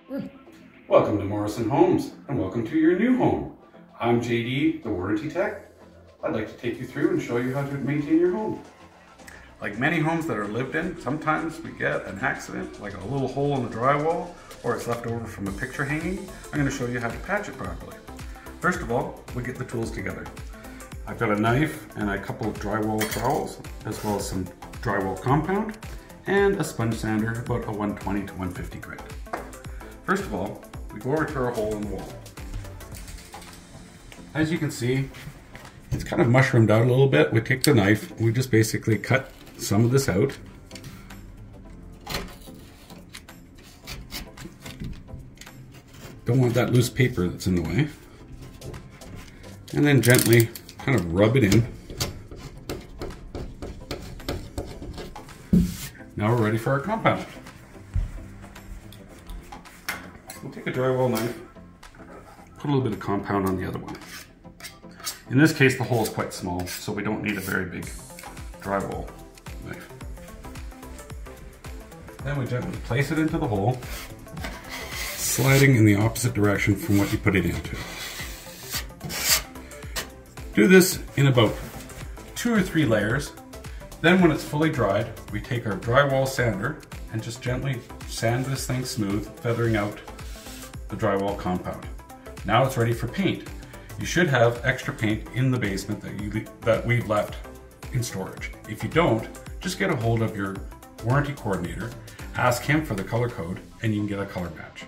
Good. Welcome to Morrison Homes and welcome to your new home. I'm JD, the warranty tech. I'd like to take you through and show you how to maintain your home. Like many homes that are lived in, sometimes we get an accident, like a little hole in the drywall, or it's left over from a picture hanging. I'm going to show you how to patch it properly. First of all, we get the tools together. I've got a knife and a couple of drywall trowels, as well as some drywall compound, and a sponge sander, about a 120 to 150 grit. First of all, we go over to our hole in the wall. As you can see, it's kind of mushroomed out a little bit. We take the knife, we just basically cut some of this out. Don't want that loose paper that's in the way. And then gently kind of rub it in. Now we're ready for our compound. We'll take a drywall knife, put a little bit of compound on the other one. In this case, the hole is quite small, so we don't need a very big drywall knife. Then we gently place it into the hole, sliding in the opposite direction from what you put it into. Do this in about 2 or 3 layers. Then when it's fully dried, we take our drywall sander and just gently sand this thing smooth, feathering out the drywall compound. Now it's ready for paint. You should have extra paint in the basement that we've left in storage. If you don't, just get a hold of your warranty coordinator, ask him for the color code, and you can get a color match.